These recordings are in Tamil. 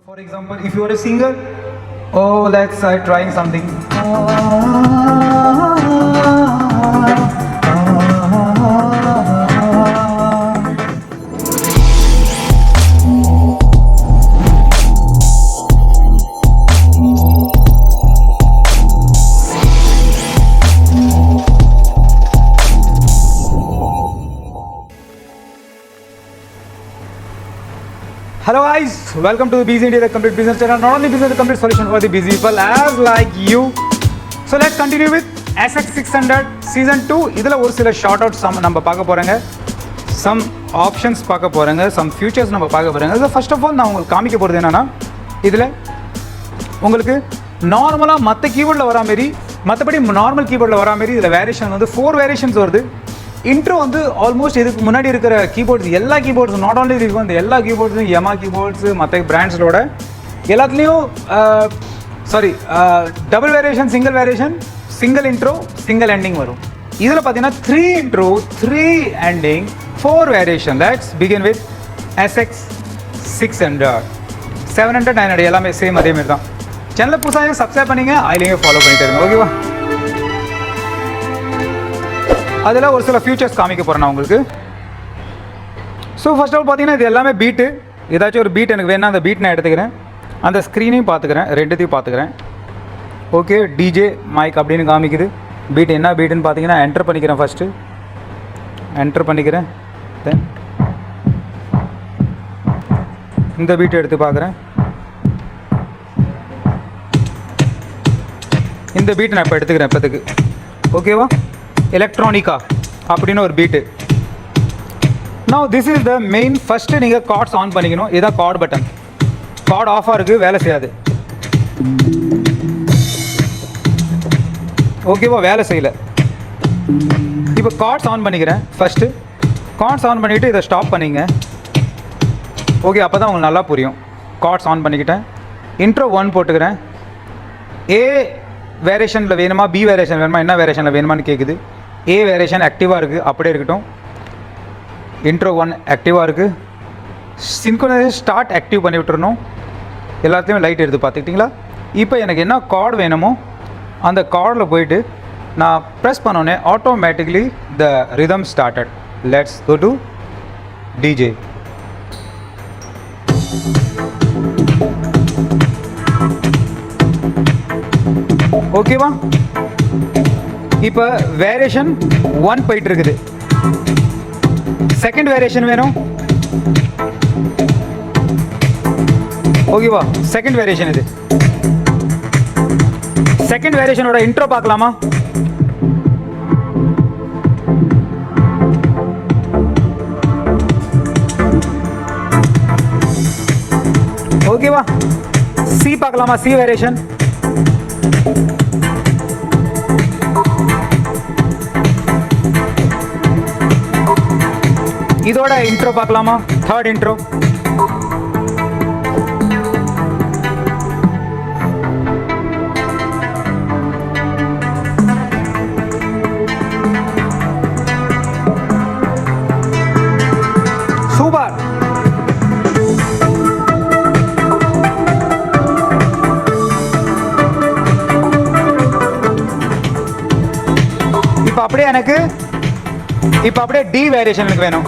For example, if you are a singer, oh, let's trying something. Hello guys, welcome to the Busy India, the complete business channel. Not only business, the complete solution for the busy people as like you. So let's continue with SX600 Season 2. இதில் ஒரு சில ஷார்ட் அவுட் நம்ம பார்க்க போகிறோங்க. சம் ஆப்ஷன்ஸ் பார்க்க போகிறோங்க. சம் ஃபியூச்சர்ஸ் நம்ம பார்க்க போகிறோங்க. ஸோ ஃபர்ஸ்ட் ஆஃப் ஆல் நான் உங்களுக்கு காமிக்க போகிறது என்னென்னா, இதில் உங்களுக்கு நார்மலாக மற்ற கீபோர்டில் வரா மாரி, மற்றபடி நார்மல் கீபோர்டில் வரா மாரி இதில் வேரியேஷன் வந்து 4 வேரியேஷன்ஸ் வருது. இன்ட்ரோ வந்து ஆல்மோஸ்ட் இதுக்கு முன்னாடி இருக்கிற கீபோர்ட்ஸ் எல்லா கீபோர்ட்ஸும் நாட் ஓன்லி இது வந்து எல்லா கீபோர்ட்ஸும் யமா கீபோர்ட்ஸு மற்ற பிராண்ட்ஸோட எல்லாத்துலேயும் double variation, single variation, single intro, single ending வரும். இதில் பார்த்தீங்கன்னா 3 intro, 3 ending, 4 variation. Let's begin with SX600. 700, 900 எல்லாமே சேம் அதேமாரி தான். சேனலை புதுசாக சப்ஸ்கிரைப் பண்ணிங்க, அதிலேயே ஃபாலோ பண்ணிட்டு இருங்க. ஓகேவா? அதில் ஒரு சில ஃபியூச்சர்ஸ் காமிக்க போகிறேன் நான் உங்களுக்கு. ஸோ ஃபர்ஸ்ட் ஆஃப் ஆல் பார்த்தீங்கன்னா இது எல்லாமே பீட்டு. ஏதாச்சும் ஒரு பீட் எனக்கு வேணால் அந்த பீட் நான் எடுத்துக்கிறேன். அந்த ஸ்க்ரீனையும் பார்த்துக்கிறேன், ரெண்டுத்தையும் பார்த்துக்கிறேன். ஓகே, டிஜே மைக் அப்படின்னு காமிக்குது. பீட் என்ன பீட்டுன்னு பார்த்தீங்கன்னா என்டர் பண்ணிக்கிறேன். ஃபஸ்ட்டு என்டர் பண்ணிக்கிறேன். தென் இந்த பீட் எடுத்து பார்க்குறேன். இந்த பீட் நான் இப்போ எடுத்துக்கிறேன் இப்போதுக்கு. ஓகேவா? எலக்ட்ரானிக்கா அப்படின்னு ஒரு beat. Now this is the main. First நீங்கள் கார்ட்ஸ் ஆன் பண்ணிக்கணும். இதுதான் கார்டு பட்டன். கார்டு ஆஃபாக இருக்குது, வேலை செய்யாது. ஓகேவா? வேலை செய்யலை. இப்போ கார்ட்ஸ் ஆன் பண்ணிக்கிறேன். ஃபஸ்ட்டு கார்ட்ஸ் ஆன் பண்ணிவிட்டு இதை ஸ்டாப் பண்ணிங்க. ஓகே, அப்போ தான் உங்களுக்கு நல்லா புரியும். கார்ட்ஸ் ஆன் பண்ணிக்கிட்டேன். இன்ட்ரோ 1 போட்டுக்கிறேன். ஏ வேரியேஷனில் வேணுமா, பி வேரியேஷன் வேணுமா, என்ன வேரியேஷனில் வேணுமான்னு கேட்குது. ஏ வேரியேஷன் ஆக்டிவாக இருக்குது, அப்படியே இருக்கட்டும். இன்ட்ரோ 1 ஆக்டிவாக இருக்குது. சின்க்ரோனைஸ் ஸ்டார்ட் ஆக்டிவ் பண்ணி விட்டுறணும். எல்லாத்தையும் லைட் எடுத்து பார்த்துக்கிட்டிங்களா? இப்போ எனக்கு என்ன கார்டு வேணுமோ அந்த கார்டில் போயிட்டு நான் ப்ரெஸ் பண்ணோன்னே automatically the rhythm started. Let's go to DJ. ஓகேவா? இப்போ வேரியேஷன் 1 போயிட்டு இருக்குது. செகண்ட் வேரியேஷன் வேணும். ஓகேவா? செகண்ட் வேரியேஷன் இது. செகண்ட் வேரியேஷனோட இன்ட்ரோ பார்க்கலாமா? ஓகேவா? சி பார்க்கலாமா? C variation. இதோட இன்ட்ரோ பார்க்கலாமா? Third intro. சூப்பர். இப்போ அப்படியே டி வேரியேஷன் எனக்கு வேணும்.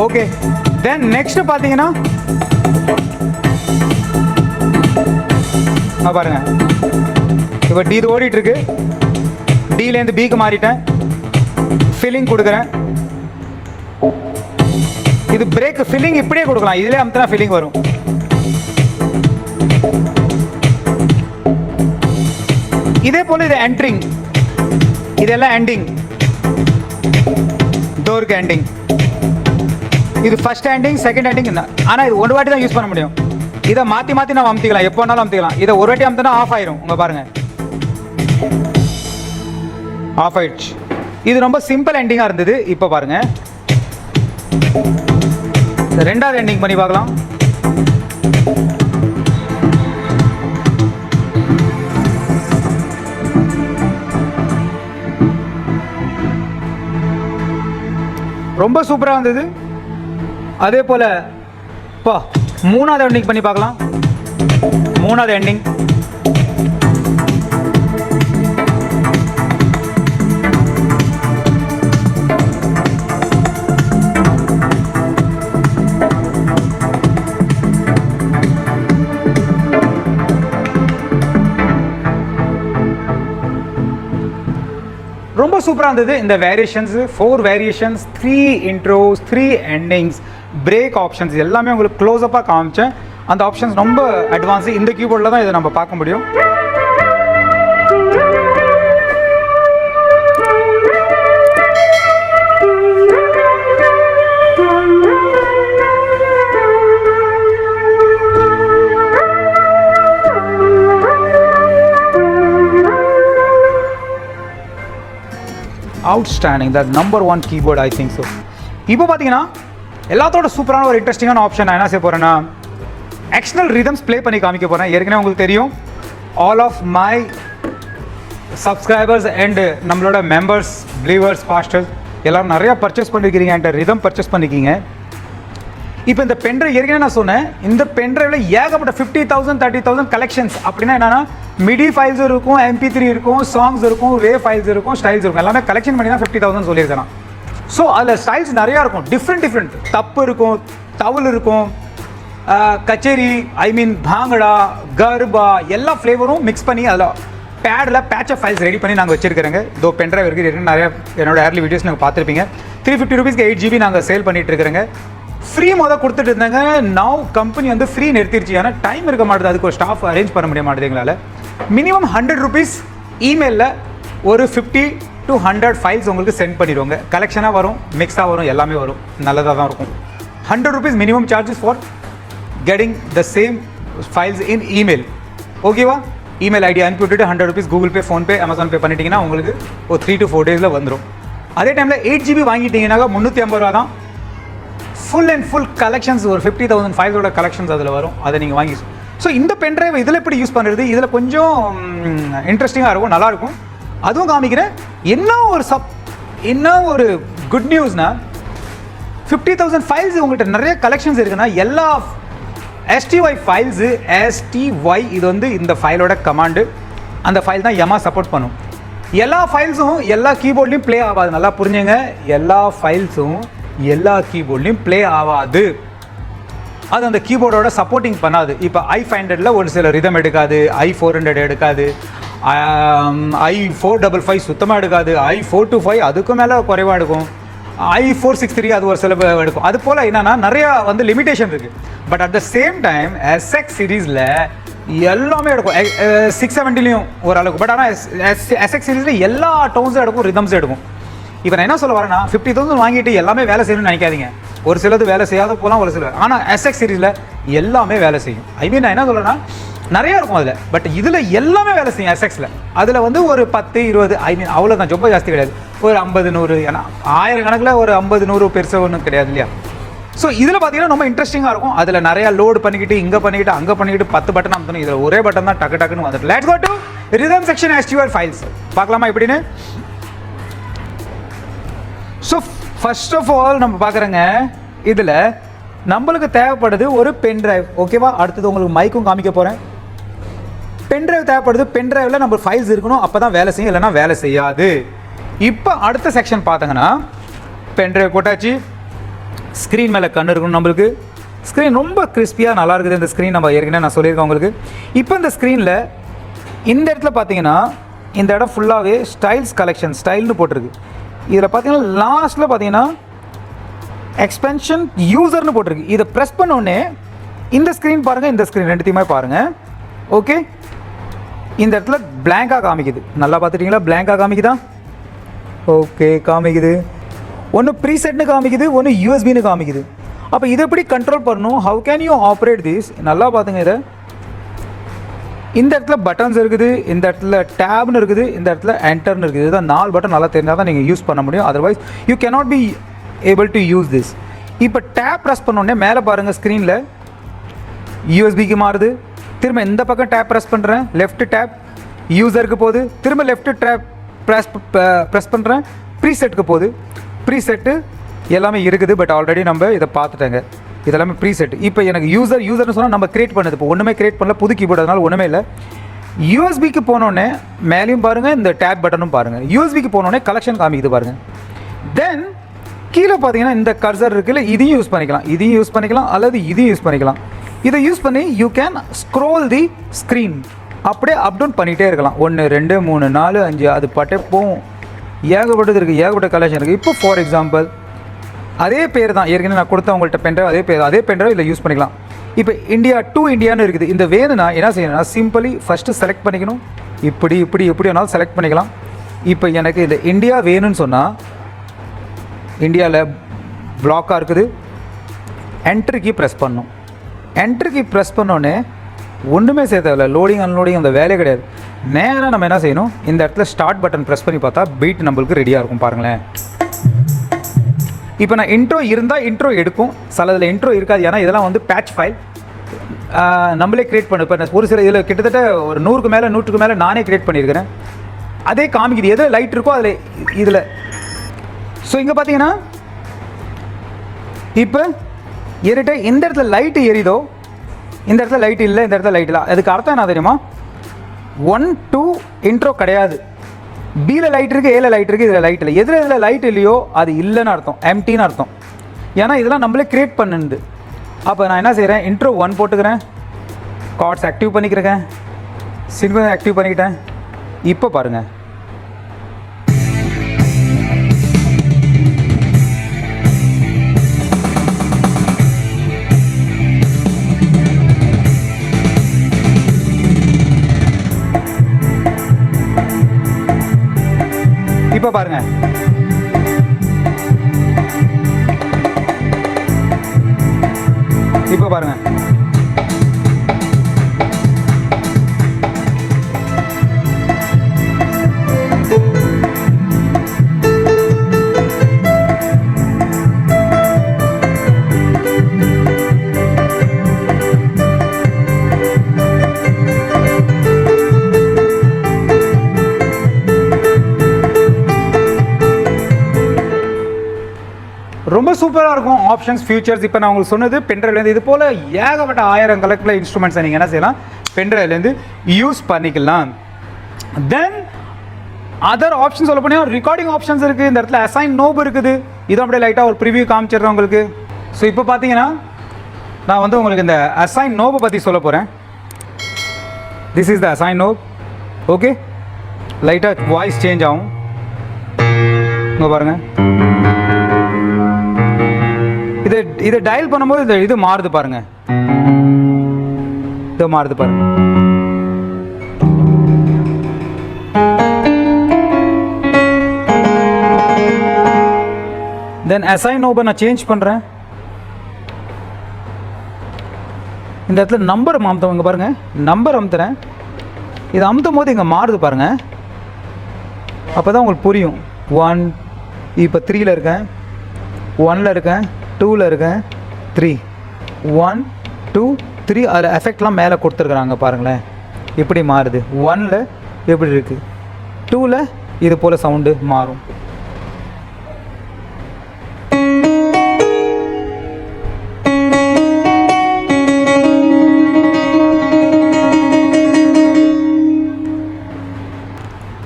ஓகே, தென் நெக்ஸ்ட் பார்த்தீங்கன்னா பாருங்க, இப்போ டி இது ஓடிட்டு இருக்கு. டிலேருந்து பிக்கு மாறிட்டேன். ஃபில்லிங் கொடுக்குறேன். இது பிரேக் ஃபில்லிங் இப்படியே கொடுக்கலாம். இதிலே அமுத்தினா ஃபில்லிங் வரும். இதே போல் இது என்ட்ரிங், இதெல்லாம் எண்டிங். டோருக்கு எண்டிங். இது ஃபர்ஸ்ட் எண்டிங், செகண்ட் எண்டிங். ஆனால் இது ஒரு வாட்டி தான் யூஸ் பண்ண முடியும். இதை மாற்றி நம்ம அமுத்திக்கலாம், எப்போ வேணாலும் அமுத்திக்கலாம். இதை ஒரு வாட்டி அமுத்தினா ஆஃப் ஆயிரும். உங்க பாருங்க, ஆஃப் ஆயிடுச்சு. இது ரொம்ப சிம்பிள் எண்டிங்காக இருந்தது. இப்போ பாருங்க, ரெண்டாவது எண்டிங் பண்ணி பார்க்கலாம். ரொம்ப சூப்பராக இருந்தது. அதே போல் பா 3வது எண்டிங் பண்ணி பார்க்கலாம். 3வது எண்டிங் ரொம்ப சூப்பராக இருந்தது. இந்த variations 4 variations, 3 intros, 3 endings, break options எல்லாமே உங்களுக்கு க்ளோஸ்அப்பாக காமிச்சேன். அந்த ஆப்ஷன்ஸ் ரொம்ப அட்வான்ஸு. இந்த கீபோர்டில் தான் இதை நம்ம பார்க்க முடியும். Outstanding, the number 1 keyboard I think so. இப்போ பார்த்தீங்கன்னா எல்லாத்தோட சூப்பரான ஒரு இன்ட்ரெஸ்டிங்கான ஆப்ஷன் நான் என்ன செய்ய போகிறேன்னா, எக்ஸ்டர்னல் ரிதம்ஸ் ப்ளே பண்ணி காமிக்க போகிறேன். ஏற்கனவே உங்களுக்கு தெரியும், all of my subscribers and நம்மளோட மெம்பர்ஸ், பிலீவர்ஸ், பாஸ்டர்ஸ் எல்லோரும் நிறையா பர்ச்சேஸ் பண்ணியிருக்கிறீங்க, என்கிட்ட ரிதம் பர்ச்சேஸ் பண்ணிக்கிங்க. இப்போ இந்த பென்ட்ரைவ் ஏற்கனவே நான் சொன்னேன், இந்த பென்ட்ரைவில் ஏகப்பட்ட 50,000 30,000 கலெக்ஷன்ஸ். அப்படின்னா என்னென்னா மிடி ஃபைல்ஸ் இருக்கும், MP3 இருக்கும், சாங்ஸ் இருக்கும், வேவ் ஃபைல்ஸ் இருக்கும், ஸ்டைல்ஸ் இருக்கும். எல்லாமே கலெக்ஷன் பண்ணி தான் 50,000 சொல்லியிருக்கேன். ஸோ அதில் ஸ்டைல்ஸ் நிறையா இருக்கும், டிஃப்ரெண்ட் தப்பு இருக்கும், தவுல் இருக்கும், கச்சேரி, ஐ மீன் பாங்கடா, கர்பா எல்லா ஃப்ளேவரும் மிக்ஸ் பண்ணி அதில் பேடில் பேட்ச் ஆஃப் ஃபைல்ஸ் ரெடி பண்ணி நாங்கள் வச்சிருக்கிறேங்க. இதோ பென்ட்ரைவ் இருக்குது. நிறைய என்னோட ஏர்லி வீடியோஸ் நாங்கள் பார்த்துருப்பீங்க. 350 ரூபீஸ்க்கு 8 GB நாங்கள் சேல் பண்ணிட்டு இருக்கிறேங்க. ஃப்ரீ கொடுத்துட்டு இருந்தாங்க. நவ் கம்பெனி வந்து ஃப்ரீ நிறுத்திடுச்சு. ஆனால் டைம் இருக்க மாட்டேது, அதுக்கு ஒரு ஸ்டாஃப் அரேஞ்ச் பண்ண முடிய மாட்டேது எங்களால். மினிமம் 100 ரூபீஸ் இமெயிலில் ஒரு 50 to 100 ஃபைல்ஸ் உங்களுக்கு சென்ட் பண்ணிடுவாங்க. கலெக்ஷனாக வரும், மிக்ஸாக வரும், எல்லாமே வரும், நல்லதாக தான் இருக்கும். 100 rupees minimum charges for getting the same files in email. ஓகேவா? இமெயில் ஐடி அனுப்பி விட்டுட்டு 100 rupees Google Pay, PhonePe, Amazon Pay பண்ணிட்டீங்கன்னா உங்களுக்கு ஒரு 3 to 4 டேஸில் வந்துடும். அதே டைமில் 8 GB வாங்கிட்டீங்கன்னாக்கா 350 ரூபா தான். ஃபுல் அண்ட் ஃபுல் கலெக்ஷன்ஸ், ஒரு 50,000 ஃபைல்ஸோட கலெக்ஷன்ஸ் அதில் வரும். அதை நீங்கள் வாங்கி. ஸோ இந்த பென்ட்ரைவ் இதில் எப்படி யூஸ் பண்ணுறது, இதில் கொஞ்சம் இன்ட்ரெஸ்டிங்காக இருக்கும், நல்லாயிருக்கும். அதுவும் காமிக்கிறேன். என்ன ஒரு குட் நியூஸ்னால், 50,000 ஃபைல்ஸ் உங்கள்கிட்ட நிறைய கலெக்ஷன்ஸ் இருக்குன்னா, எல்லா STY ஃபைல்ஸு, STY இது வந்து இந்த ஃபைலோட கமாண்டு. அந்த ஃபைல் தான் யமா சப்போர்ட் பண்ணும். எல்லா ஃபைல்ஸும் எல்லா கீபோர்ட்லேயும் ப்ளே ஆகாது. நல்லா புரிஞ்சுங்க, எல்லா ஃபைல்ஸும் எல்லா கீபோர்ட்லையும் ப்ளே ஆகாது. அது அந்த கீபோர்டோட சப்போர்ட்டிங் பண்ணாது. இப்போ i500 ஒரு சில ரிதம் எடுக்காது, i400 எடுக்காது, i455 சுத்தமாக எடுக்காது, i425 அதுக்கும் மேலே குறைவாக எடுக்கும், i463 அது ஒரு சில எடுக்கும். அது போல் என்னென்னா நிறையா வந்து லிமிடேஷன் இருக்குது. But at the same time SX சீரீஸில் எல்லாமே எடுக்கும். 670லையும் ஓரளவுக்கு. பட் ஆனால் SX சீரீஸில் எல்லா டோன்ஸும் எடுக்கும், ரிதம்ஸும் எடுக்கும். இப்போ நான் என்ன சொல்ல வரேன்னா, 50,000 வாங்கிட்டு எல்லாமே வேலை செய்யணும்னு நினைக்காதீங்க. ஒரு சிலது வேலை செய்யாத போகலாம், ஒரு சிலர். ஆனால் SX சீரீஸில் எல்லாமே வேலை செய்யும். ஐ மீன் நான் என்ன சொல்கிறேன்னா, நிறையா இருக்கும் அதில். பட் இதில் எல்லாமே வேலை செய்யும் SXல. அதில் வந்து ஒரு 10 20 ஐ மீன் அவ்வளோதான், ரொம்ப ஜாஸ்தி கிடையாது. ஒரு 50 100, ஏன்னா 1000 கணக்கில் ஒரு 50 100 பெருசாக ஒன்றும் கிடையாது இல்லையா. ஸோ இதில் பார்த்தீங்கன்னா ரொம்ப இன்ட்ரெஸ்டிங்காக இருக்கும். அதில் நிறையா லோடு பண்ணிக்கிட்டு, இங்கே பண்ணிக்கிட்டு, அங்கே பண்ணிக்கிட்டு 10 பட்டன் அமுத்தணும். இதில் ஒரே பட்டன் தான் டக்கு டக்குன்னு வந்துட்டு. Let's go to rhythm section STY files பார்க்கலாமா எப்படின்னு. ஸோ ஃபர்ஸ்ட் ஆஃப் ஆல் நம்ம பார்க்குறோங்க, இதில் நம்மளுக்கு தேவைப்படுது ஒரு பென்ட்ரைவ். ஓகேவா? அடுத்தது உங்களுக்கு மைக்கும் காமிக்க போகிறேன். பென்ட்ரைவ் தேவைப்படுது. பென்ட்ரைவில் நம்ம ஃபைல்ஸ் இருக்கணும், அப்போ தான் வேலை செய்யும், இல்லைனா வேலை செய்யாது. இப்போ அடுத்த செக்ஷன் பார்த்தீங்கன்னா, பென்ட்ரைவ் போட்டாச்சு. ஸ்க்ரீன் மேலே கண் இருக்கணும் நம்மளுக்கு. ஸ்க்ரீன் ரொம்ப கிறிஸ்பியாக நல்லா இருக்குது. இந்த ஸ்க்ரீன் நம்ம ஏற்கனவே நான் சொல்லியிருக்கேன் உங்களுக்கு. இப்போ இந்த ஸ்க்ரீனில் இந்த இடத்துல பார்த்தீங்கன்னா, இந்த இடம் ஃபுல்லாகவே ஸ்டைல்ஸ் கலெக்ஷன், ஸ்டைல்னு போட்டிருக்கு. இதில் பார்த்தீங்கன்னா லாஸ்ட்டில் பார்த்தீங்கன்னா எக்ஸ்பென்ஷன் யூசர்னு போட்டிருக்கு. இதை ப்ரெஸ் பண்ணோடனே இந்த ஸ்க்ரீன் பாருங்கள், இந்த ஸ்க்ரீன் ரெண்டுத்தையுமே பாருங்கள். ஓகே, இந்த இடத்துல பிளாங்காக காமிக்குது. நல்லா பார்த்துட்டிங்களா? பிளாங்காக காமிக்குதா? ஓகே, காமிக்குது. ஒன்று ப்ரீசெட்னு காமிக்குது, ஒன்று யூஎஸ்பின்னு காமிக்குது. அப்போ இதை எப்படி கண்ட்ரோல் பண்ணணும்? How can you operate this? நல்லா பார்த்துங்க. இதை இந்த இடத்துல பட்டன்ஸ் இருக்குது, இந்த இடத்துல டேப்னு இருக்குது, இந்த இடத்துல என்டர்னு இருக்குது. இதுதான் 4 பட்டன். நல்லா தெரிஞ்சால் தான் நீங்கள் யூஸ் பண்ண முடியும். Otherwise you cannot be able to use this. இப்போ டேப் ப்ரெஸ் பண்ணோடனே மேலே பாருங்கள், ஸ்க்ரீனில் யூஎஸ்பிக்கு மாறுது. திரும்ப இந்த பக்கம் டேப் ப்ரெஸ் பண்ணுறேன், லெஃப்ட் டேப் யூசருக்கு போகுது. திரும்ப லெஃப்ட் டேப் ப்ரெஸ் பண்ணுறேன், ப்ரீசெட்டுக்கு போகுது. ப்ரீசெட்டு எல்லாமே இருக்குது. பட் ஆல்ரெடி நம்ம இதை பார்த்துட்டேங்க. இதெல்லாமே ப்ரீசெட். இப்போ எனக்கு யூசர்னு சொன்னால் நம்ம கிரியேட் பண்ணது. இப்போ ஒன்றுமே கிரியேட் பண்ணல, புது கீபோர்டு, அதனால ஒன்றுமே இல்லை. யூஎஸ்பிக்கு போனோடனே மேலேயும் பாருங்கள், இந்த டேப் பட்டனும் பாருங்கள். யூஎஸ்பிக்கு போனோடனே கலெக்ஷன் காமிக்குது பாருங்கள். தென் கீழே பார்த்தீங்கன்னா இந்த கர்சர் இருக்குல்ல, இதையும் யூஸ் பண்ணிக்கலாம் அல்லது இதையும் யூஸ் பண்ணிக்கலாம். இதை யூஸ் பண்ணி you can scroll the screen, அப்படியே அப் டவுன் பண்ணிகிட்டே இருக்கலாம். 1 2 3 4 5 அது பட்டே போகும். ஏகப்பட்டது இருக்குது, ஏகப்பட்ட கலெக்ஷன் இருக்குது. இப்போ ஃபார் எக்ஸாம்பிள் அதே பேர் தான் ஏற்கனவே நான் கொடுத்த உங்கள்கிட்ட பென்ட்ரைவ், அதே பென்ட்ரைவ் இதில் யூஸ் பண்ணிக்கலாம். இப்போ இந்தியா டு இந்தியான்னு இருக்குது. இந்த வேணும்னா என்ன செய்யணும்னா சிம்பிளி ஃபஸ்ட்டு செலக்ட் பண்ணிக்கணும். இப்படி வேணாலும் செலக்ட் பண்ணிக்கலாம். இப்போ எனக்கு இந்த இந்தியா வேணும்னு சொன்னால் இந்தியாவில் பிளாக்காக இருக்குது. என்ட்ரு கீ ப்ரெஸ் பண்ணணும். என்ட்ரு கீ ப்ரெஸ் பண்ணோன்னே ஒன்றுமே தேவையில்லை, லோடிங் அன்லோடிங் அந்த வேலையே கிடையாது. நேராக நம்ம என்ன செய்யணும், இந்த இடத்துல ஸ்டார்ட் பட்டன் ப்ரெஸ் பண்ணி பார்த்தா பீட் நம்மளுக்கு ரெடியாக இருக்கும். பாருங்களேன், இப்போ நான் இன்ட்ரோ இருந்தால் இன்ட்ரோ எடுக்கும், சிலதில் இன்ட்ரோ இருக்காது. ஏன்னா இதெல்லாம் வந்து பேட்ச் ஃபைல் நம்மளே க்ரியேட் பண்ண. இப்போ ஒரு சில இதில் கிட்டத்தட்ட ஒரு 100க்கு மேலே நானே க்ரியேட் பண்ணியிருக்கிறேன். அதே காமிக்குது எது லைட் இருக்கோ அதில் இதில். ஸோ இங்கே பார்த்தீங்கன்னா இப்போ எரிட்ட எந்த இடத்துல லைட்டு எரியுதோ, இந்த இடத்துல லைட் இல்லை, இந்த இடத்துல லைட் இல்லை. அதுக்கு அர்த்தம் என்ன தெரியுமா, 1 2 இன்ட்ரோ கிடையாது. பியில் லைட் இருக்குது, ஏல லைட் இருக்குது, இதில் லைட் இல்லை. எதில் லைட் இல்லையோ அது இல்லைன்னு அர்த்தம், எம்டின்னு அர்த்தம். ஏன்னா இதெல்லாம் நம்மளே க்ரியேட் பண்ணுது. அப்போ நான் என்ன செய்கிறேன், இன்ட்ரோ 1 போட்டுக்கிறேன், கார்ட்ஸ் ஆக்டிவ் பண்ணிக்கிறேன், சின்க்ரோன் ஆக்டிவ் பண்ணிக்கிட்டேன். இப்போ பாருங்கள், இப்போ பாருங்க, இப்போ பாருங்க. ரொம்ப சூப்பராக இருக்கும் ஆப்ஷன்ஸ், ஃபியூச்சர்ஸ். இப்போ நான் உங்களுக்கு சொன்னது பென்ட்ரைவ்லேருந்து இது போல் ஏகப்பட்ட 1000 கணக்கில் இன்ஸ்ட்ருமெண்ட்ஸை நீங்கள் என்ன செய்யலாம், பென்ட்ரைவ்லேருந்து யூஸ் பண்ணிக்கலாம். தென் அதர் ஆப்ஷன் சொல்ல போனால் ரெக்கார்டிங் ஆப்ஷன்ஸ் இருக்குது. இந்த இடத்துல அசைன் நோப் இருக்குது. இது அப்படியே லைட்டாக ஒரு ப்ரிவியூ காமிச்சிடுறேன் உங்களுக்கு. ஸோ இப்போ பார்த்தீங்கன்னா நான் வந்து உங்களுக்கு இந்த அசைன் நோபை பற்றி சொல்ல போகிறேன். This is the assign knob. Okay, லைட்டாக வாய்ஸ் சேஞ்ச் ஆகும். இங்கே பாருங்கள், இதை டயல் பண்ணும்போது இது மாறுது பாருங்க, இது மாறுது பாருங்க. தென் அசைன் நோபை நான் சேஞ்ச் பண்ணுறேன். இந்த இடத்துல நம்பர் அமுத்தவங்க பாருங்க, நம்பர் அமுத்துறேன். இது அமுத்தும் போது இங்கே மாறுது பாருங்க. அப்போ தான் உங்களுக்கு புரியும். 1 இப்போ 3ல் இருக்கேன், 1ல் இருக்கேன், 2ல் இருக்கேன், 3 1 2 3. அதில் எஃபெக்ட்லாம் மேலே கொடுத்துருக்குறாங்க பாருங்களேன், எப்படி மாறுது. 1ல் எப்படி இருக்குது, 2ல் இது போல் சவுண்டு மாறும்.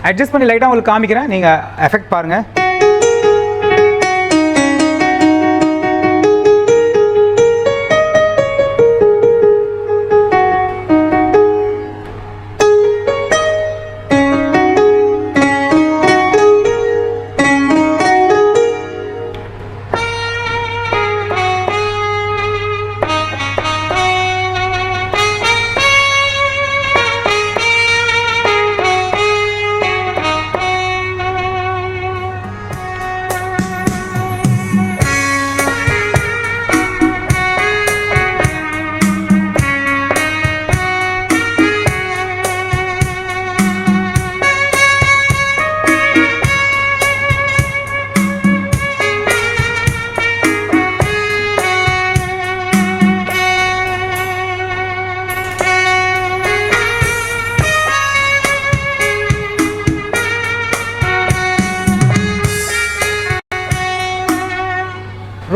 அட்ஜஸ்ட் பண்ணி லைட்டாக உங்களுக்கு காமிக்கிறேன், நீங்கள் எஃபெக்ட் பாருங்கள்.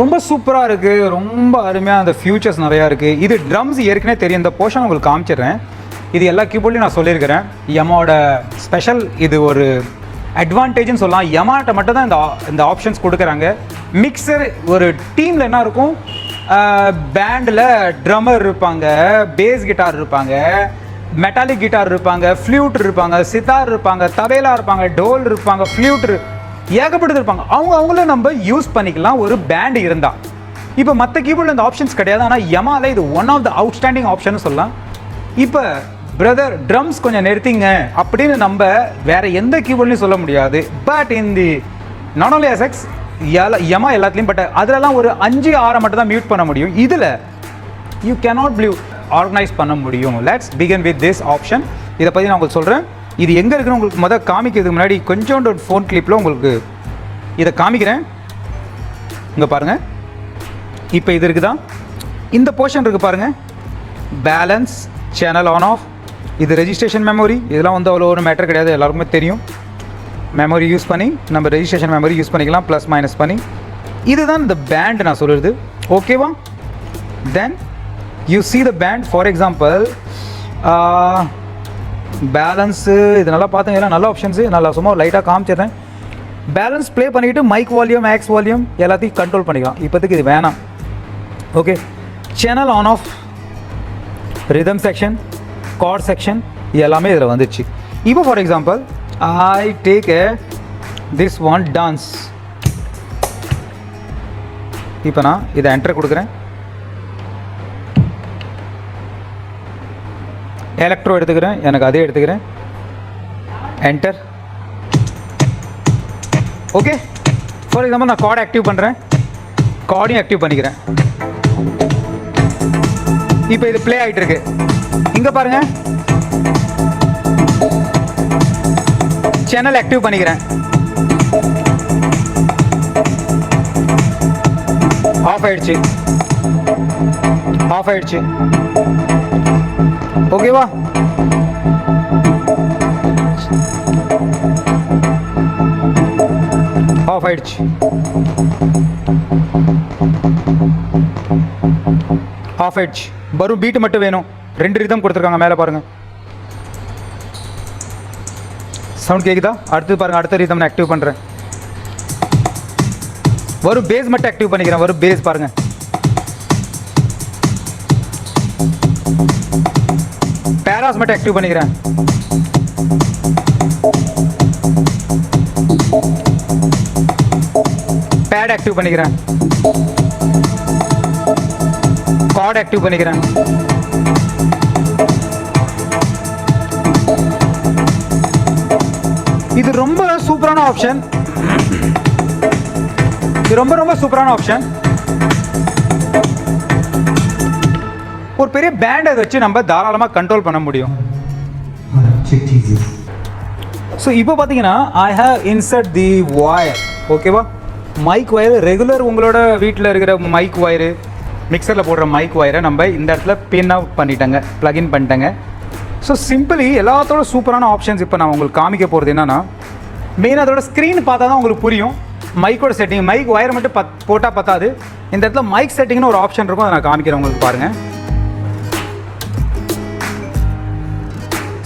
ரொம்ப சூப்பராக இருக்குது, ரொம்ப அருமையாக அந்த ஃபியூச்சர்ஸ் நிறையா இருக்குது. இது ட்ரம்ஸ் ஏற்கனவே தெரியும், இந்த போர்ஷன் உங்களுக்கு காமிச்சிடுறேன். இது எல்லா கீபோர்ட்லையும் நான் சொல்லியிருக்கிறேன். யமாவோட ஸ்பெஷல் இது ஒரு அட்வான்டேஜ்னு சொல்லலாம். யமாட்ட மட்டும் தான் இந்த ஆப்ஷன்ஸ் கொடுக்குறாங்க. மிக்சர் ஒரு டீமில் என்ன இருக்கும், பேண்டில் ட்ரம்மர் இருப்பாங்க, பேஸ் கிட்டார் இருப்பாங்க, மெட்டாலிக் கிட்டார் இருப்பாங்க, ஃப்ளூட் இருப்பாங்க, சித்தார் இருப்பாங்க, தபேலா இருப்பாங்க, டோல் இருப்பாங்க, ஃப்ளூட் ஏகப்பட்டது இருப்பாங்க. அவங்கள நம்ம யூஸ் பண்ணிக்கலாம் ஒரு பேண்ட் இருந்தால். இப்போ மற்ற கீபோர்டில் இந்த ஆப்ஷன்ஸ் கிடையாது, ஆனால் யமாவில் இது one of the outstanding option சொல்லலாம். இப்போ பிரதர் ட்ரம்ஸ் கொஞ்சம் நிறுத்திங்க அப்படின்னு நம்ம வேற எந்த கீபோர்ட்லையும் சொல்ல முடியாது. பட் இந்த நாட் ஓன்லி எஸ்எக்ஸ் யமா எல்லாத்துலேயும், பட் அதிலலாம் ஒரு 5-6 மட்டும் தான் மியூட் பண்ண முடியும். இதில் யூ கேனாட் பிலீவ் ஆர்கனைஸ் பண்ண முடியும். Let's begin with this option. இதை பற்றி நான் உங்களுக்கு சொல்கிறேன். இது எங்கே இருக்குன்னு உங்களுக்கு முதல் காமிக்கிறதுக்கு முன்னாடி கொஞ்சோண்டு ஒரு ஃபோன் கிளிப்பில் உங்களுக்கு இதை காமிக்கிறேன். இங்கே பாருங்கள், இப்போ இது இருக்குதா, இந்த போர்ஷன் இருக்குது பாருங்கள், பேலன்ஸ், சேனல் ஆன் ஆஃப், இது ரெஜிஸ்ட்ரேஷன் மெமரி. இதெல்லாம் வந்து அவ்வளோ ஒரு மேட்டர் கிடையாது, எல்லாருக்குமே தெரியும். மெமரி யூஸ் பண்ணி நம்ம ரெஜிஸ்ட்ரேஷன் மெமரி யூஸ் பண்ணிக்கலாம், ப்ளஸ் மைனஸ் பண்ணி. இதுதான் இந்த பேண்ட் நான் சொல்கிறது, ஓகேவா? Then you see the band. For example balance, இது நல்லா பார்த்துங்க, நல்ல ஆப்ஷன்ஸு. நல்லா சும்மா லைட்டாக காமிச்சிடுறேன். பேலன்ஸ் ப்ளே பண்ணிவிட்டு மைக் வால்யூம், மேக்ஸ் வால்யூம் எல்லாத்தையும் கண்ட்ரோல் பண்ணிக்கலாம். இப்போதைக்கு இது வேணாம், okay. Channel on off, rhythm section, chord section எல்லாமே இதில் வந்துச்சு. இப்போ for example I take this one dance. இப்போ நான் இதை என்டர் கொடுக்குறேன். எலக்ட்ரோ எடுத்துக்கிறேன், எனக்கு அதே எடுத்துக்கிறேன், என்டர், ஓகே. ஃபார் எக்ஸாம்பிள் நான் கார்டு ஆக்டிவ் பண்ணுறேன், கார்டையும் ஆக்டிவ் பண்ணிக்கிறேன். இப்போ இது ப்ளே ஆகிட்டு இருக்கு. இங்கே பாருங்க, சேனல் ஆக்டிவ் பண்ணிக்கிறேன், ஆஃப் ஆயிடுச்சு, ஆஃப் ஆயிடுச்சு, ஓகேவா? ஆஃப் ஆயிடுச்சு, ஆஃப் ஆயிடுச்சு. வரும் பீட்டு மட்டும் வேணும். 2 ரிதம் கொடுத்துருக்காங்க மேலே பாருங்க, சவுண்ட் கேட்குதா? அடுத்து பாருங்க, அடுத்த ரிதம் நான் ஆக்டிவ் பண்ணுறேன். வரும் பேஸ் மட்டும் ஆக்டிவ் பண்ணிக்கிறேன். வரும் பேஸ் பாருங்க, பேராஸ் மட்டும் ஆக்டிவ் பண்ணிக்கிறேன். பேட் ஆக்டிவ் பண்ணிக்கிறேன், கார்டு ஆக்டிவ் பண்ணிக்கிறேன். இது ரொம்ப சூப்பரான ஆப்ஷன், இது ரொம்ப ரொம்ப சூப்பரான ஆப்ஷன். ஒரு பெரிய பேண்டை வச்சு நம்ம தாராளமாக கண்ட்ரோல் பண்ண முடியும். ஸோ இப்போ பார்த்தீங்கன்னா I have insert the wire, ஓகேவா? மைக் ஒயர் ரெகுலர் உங்களோட வீட்டில் இருக்கிற மைக் ஒயரு, மிக்சரில் போடுற மைக் ஒயரை நம்ம இந்த இடத்துல பின் அவுட் பண்ணிட்டேங்க, ப்ளக்இன் பண்ணிட்டேங்க. ஸோ சிம்பிளி எல்லாத்தோட சூப்பரான ஆப்ஷன்ஸ் இப்போ நான் உங்களுக்கு காமிக்க போகிறது என்னென்னா, மெயினாக அதோட ஸ்க்ரீன் பார்த்தா தான் உங்களுக்கு புரியும். மைக்கோட செட்டிங், மைக் ஒயர் மட்டும் போட்டால் பத்தாது. இந்த இடத்துல மைக் செட்டிங்னு ஒரு ஆப்ஷன் இருக்கும், அதை நான் காமிக்கிறேன் உங்களுக்கு பாருங்கள்.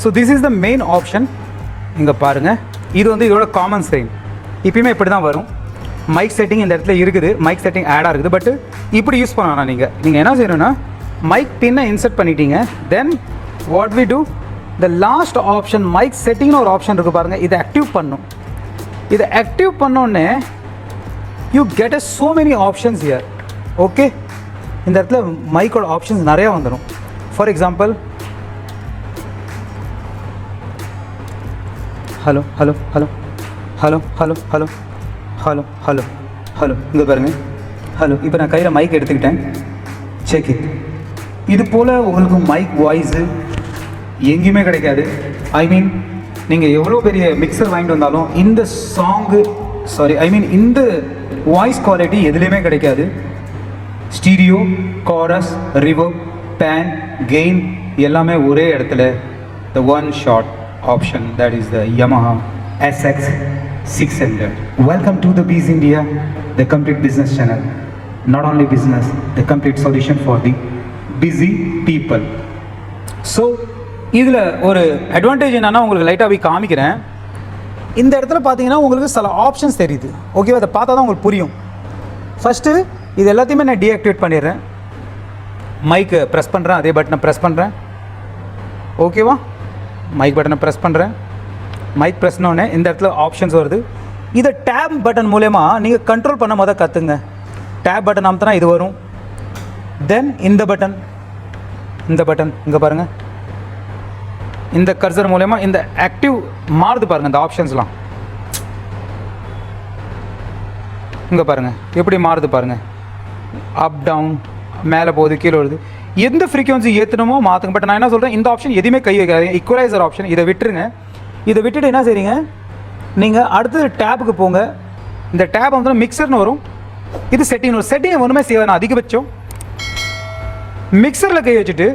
So this is the main option. இங்கே பாருங்கள், இது வந்து இதோட காமன் ஸ்க்ரீன். இப்பயுமே இப்படி தான் வரும். மைக் செட்டிங் இந்த இடத்துல இருக்குது, மைக் செட்டிங் ஆடாக இருக்குது. பட் இப்படி யூஸ் பண்ணலாம். நீங்கள் என்ன செய்யணும்னா, மைக் பின்னை இன்சர்ட் பண்ணிட்டீங்க. Then what we do, the last option mic செட்டிங்னு ஒரு ஆப்ஷன் இருக்குது பாருங்கள், இதை ஆக்டிவ் பண்ணும். இதை ஆக்டிவ் பண்ணோன்னே you get a so many options here, okay. இந்த இடத்துல மைக்கோட ஆப்ஷன்ஸ் நிறையா வந்துடும். For example hello hello hello hello hello hello hello hello hello, இங்கே பாருங்கள், ஹலோ. இப்போ நான் கையில் மைக் எடுத்துக்கிட்டேன், செக் இட். இது போல் உங்களுக்கு மைக் வாய்ஸு எங்கேயுமே கிடைக்காது. ஐ மீன் நீங்கள் எவ்வளோ பெரிய மிக்சர் வாங்கிட்டு வந்தாலும் இந்த சாங்கு இந்த வாய்ஸ் குவாலிட்டி எதுலேயுமே கிடைக்காது. Stereo, chorus, reverb, pan, gain எல்லாமே ஒரே இடத்துல. The one shot option, that is the Yamaha SX 600. Welcome to the Bees India, the complete business channel. not only business, a complete solution for the busy people. So இதில் ஒரு அட்வான்டேஜ் என்னென்னா உங்களுக்கு லைட்டாக போய் காமிக்கிறேன். இந்த இடத்துல பார்த்தீங்கன்னா உங்களுக்கு சில ஆப்ஷன்ஸ் தெரியுது. ஓகேவா, அதை பார்த்தா தான் உங்களுக்கு புரியும். ஃபஸ்ட்டு இது எல்லாத்தையுமே நான் டீஆக்டிவேட் பண்ணிடுறேன். மைக்கு ப்ரெஸ் பண்ணுறேன், அதே பட்டனை ப்ரெஸ் பண்ணுறேன். ஓகேவா, மைக் பட்டனை ப்ரெஸ் பண்ணுறேன். மைக் ப்ரெஸ்னோடனே இந்த இடத்துல ஆப்ஷன்ஸ் வருது. இதை டேப் பட்டன் மூலயமா நீங்கள் கண்ட்ரோல் பண்ண போத கற்றுங்க. டேப் பட்டன் அமுத்தினா இது வரும். தென் இந்த பட்டன் இங்கே பாருங்கள், இந்த கர்சர் மூலயமா இந்த ஆக்டிவ் மாறுது பாருங்கள். இந்த ஆப்ஷன்ஸ்லாம் இங்கே பாருங்கள் எப்படி மாறுது பாருங்கள். அப் டவுன், மேலே போகுது, கீழே வருது. எந்த ஃப்ரீக்வன்சி ஏற்றணுமோ மாற்றுங்க. பட் நான் என்ன சொல்கிறேன், இந்த ஆப்ஷன் எதுவுமே கை வைக்காது. ஈக்குவலைசர் ஆப்ஷன் இதை விட்டுருங்க. இதை விட்டுட்டு என்ன செய்றீங்க, நீங்கள் அடுத்தது டேப்புக்கு போங்க. இந்த டேப் வந்து மிக்சர்னு வரும். இது செட்டிங் வரும். செட்டிங் ஒன்றுமே செய்வேன். அதிகபட்சம் மிக்சரில் கை வச்சுட்டு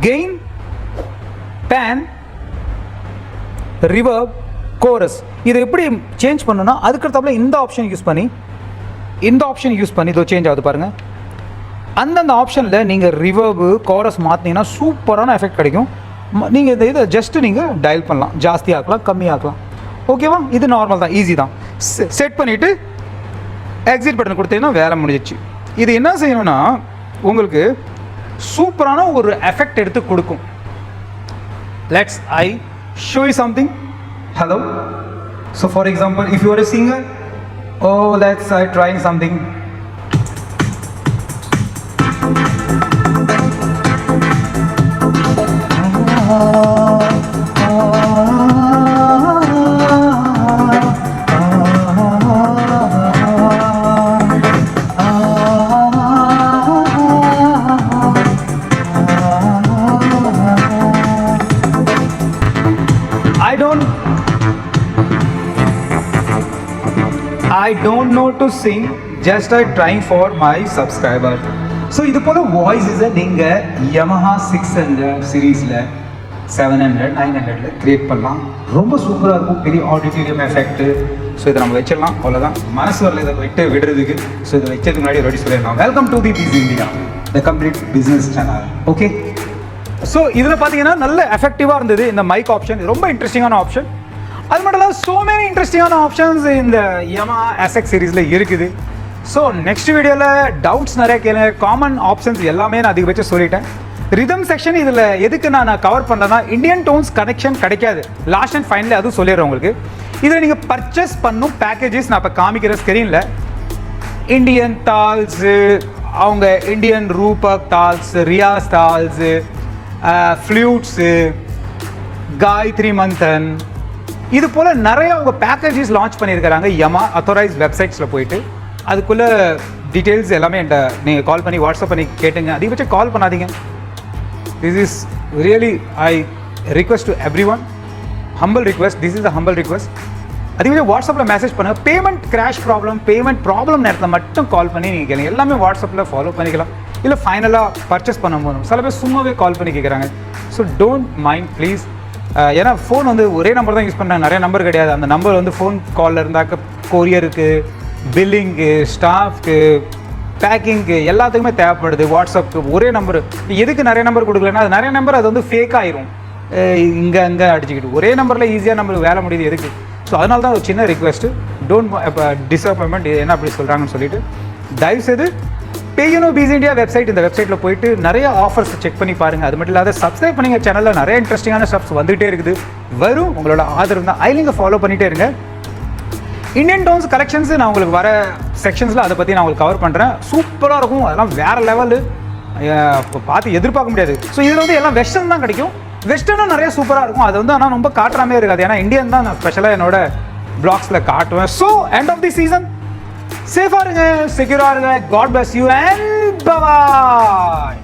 கெயின், பேன், ரிவர்ப், கோரஸ் இதை எப்படி சேஞ்ச் பண்ணணும்னா அதுக்கடுத்தாப்புல இந்த ஆப்ஷன் யூஸ் பண்ணி இதோ சேஞ்ச் ஆகுது பாருங்கள். அந்தந்த ஆப்ஷனில் நீங்கள் ரிவர்பு, கோரஸ் மாற்றினீங்கன்னா சூப்பரான எஃபெக்ட் கிடைக்கும். நீங்கள் இதை ஜஸ்ட்டு நீங்கள் டயல் பண்ணலாம், ஜாஸ்தி ஆக்கலாம், கம்மியாக்கலாம். ஓகேவா, இது நார்மல் தான், ஈஸி தான். செட் பண்ணிவிட்டு எக்ஸிட் பட்டன் கொடுத்தீங்கன்னா வேலை முடிஞ்சிச்சு. இது என்ன செய்யணும்னா உங்களுக்கு சூப்பரான ஒரு எஃபெக்ட் எடுத்து கொடுக்கும். Let's I show you something. Hello. So for example, if you are a singer, let's trying something. I don't know to sing, just trying for my subscriber. So இது போல் வாய்ஸஸை நீங்கள் Yamaha 600 சீரீஸில் 700, 900 க்ரியேட் பண்ணலாம். ரொம்ப சூப்பராக இருக்கும். பெரிய ஆடிட்டோரியம் எஃபெக்ட்டு. ஸோ இதை நம்ம வச்சிடலாம். அவ்வளோதான், மனசு வரல இதை விட்டு விடுறதுக்கு. ஸோ இதை வச்சதுக்கு முன்னாடி ரெடி சொல்லிடலாம். Welcome to the busy India, the complete business channel. Okay, so இதில் பார்த்தீங்கன்னா நல்ல எஃபெக்டிவாக இருந்தது இந்த மைக் ஆப்ஷன். ரொம்ப இன்ட்ரெஸ்டிங்கான ஆப்ஷன். அது மட்டும் இல்லாமல் ஸோ மெனி இன்ட்ரெஸ்டிங்கான ஆப்ஷன்ஸ் இந்த Yamaha SX சீரீஸில் இருக்குது. ஸோ நெக்ஸ்ட் வீடியோவில் டவுட்ஸ் நிறைய கேளுங்க. காமன் ஆப்ஷன்ஸ் எல்லாமே நான் அதிகபட்சம் சொல்லிட்டேன். ரிதம் செக்ஷன் இதில் எதுக்கு நான் கவர் பண்ணுறேன்னா இந்தியன் டோன்ஸ் கனெக்ஷன் கிடைக்காது. லாஸ்ட் அண்ட் ஃபைனலி அதுவும் சொல்லிடுறேன் உங்களுக்கு. இதில் நீங்கள் பர்ச்சேஸ் பண்ணும் பேக்கேஜஸ் நான் இப்போ காமிக்கிற ஸ்க்ரீனில் இண்டியன் தால்ஸு, அவங்க இண்டியன் ரூபக் தால்ஸ், ரியாஸ் தால்ஸு, ஃப்ளூட்ஸு, காயத்ரி மந்தன், இது போல் நிறைய அவங்க பேக்கேஜஸ் லான்ச் பண்ணியிருக்கிறாங்க Yamaha அத்தாரைஸ் வெப்சைட்ஸில் போயிட்டு. அதுக்குள்ளே டீட்டெயில்ஸ் எல்லாமே என்கிட்ட நீங்கள் கால் பண்ணி வாட்ஸ்அப் பண்ணி கேட்டுங்க. அதிகபட்சம் கால் பண்ணாதீங்க. This is really I request to every one, humble request. This is a humble request. அதிகபட்சம் வாட்ஸ்அப்பில் மெசேஜ் பண்ணுங்கள். பேமெண்ட் கிராஷ் பேமெண்ட் ப்ராப்ளம் நேரத்தில் மட்டும் கால் பண்ணி நீங்கள் கேளுங்க. எல்லாமே வாட்ஸ்அப்பில் ஃபாலோ பண்ணிக்கலாம். இல்லை ஃபைனலாக பர்ச்சேஸ் பண்ண போதும். சில பேர் சும்மாவே கால் பண்ணி கேட்குறாங்க. So don't mind please. ஏன்னா ஃபோன் வந்து ஒரே நம்பர் தான் யூஸ் பண்ணுறாங்க, நிறைய நம்பர் கிடையாது. அந்த நம்பர் வந்து ஃபோன் காலில் இருந்தாக்க கொரியருக்கு, பில்லிங்கு, ஸ்டாஃப்க்கு, பேக்கிங்க்கு எல்லாத்துக்குமே தேவைப்படுது. வாட்ஸ்அப்புக்கு ஒரே நம்பர். எதுக்கு நிறைய நம்பர் கொடுக்கலன்னா அது நிறைய நம்பர் அது வந்து ஃபேக் ஆயிரும். இங்கே அடிச்சுக்கிட்டு ஒரே நம்பரில் ஈஸியாக நம்மளுக்கு வேலை முடியுது எதுக்கு. ஸோ அதனால தான் ஒரு சின்ன ரிக்வெஸ்ட்டு. டோன்ட் இப்போ டிசப்பாயின்மெண்ட் என்ன அப்படி சொல்கிறாங்கன்னு சொல்லிட்டு தயவுசெய்து பேயூனோ பிஸி இந்தியா வெப்சைட், இந்த வெப்சைட்டில் போயிட்டு நிறைய ஆஃபர்ஸ் செக் பண்ணி பாருங்கள். அது மட்டும் இல்லாத சப்ஸ்கிரைப் பண்ணிங்க சேனலில் நிறைய இன்ட்ரெஸ்டிங்கான ஸ்டப்ஸ் வந்துகிட்டே இருக்குது. வரும், உங்களோட ஆதரவு தான். ஐலிங்க ஃபாலோ பண்ணிகிட்டே இருங்க. இந்தியன் டோன்ஸ் கலெக்ஷன்ஸ் நான் உங்களுக்கு வர செக்ஷன்ஸில் அதை பற்றி நான் உங்களுக்கு கவர் பண்ணுறேன். சூப்பராக இருக்கும். அதெல்லாம் வேறு லெவலு, இப்போ பார்த்து எதிர்பார்க்க முடியாது. ஸோ இதில் வந்து எல்லாம் வெஸ்டர்ன் தான் கிடைக்கும். வெஸ்டர்னும் நிறைய சூப்பராக இருக்கும். அது வந்து ஆனால் ரொம்ப காட்டுறாமே இருக்காது. ஏன்னா இந்தியன் தான் நான் ஸ்பெஷலாக என்னோட பிளாக்ஸில் காட்டுவேன். So end of the season சேஃபாக இருங்க, செக்யூராக இருங்க. God bless you and by.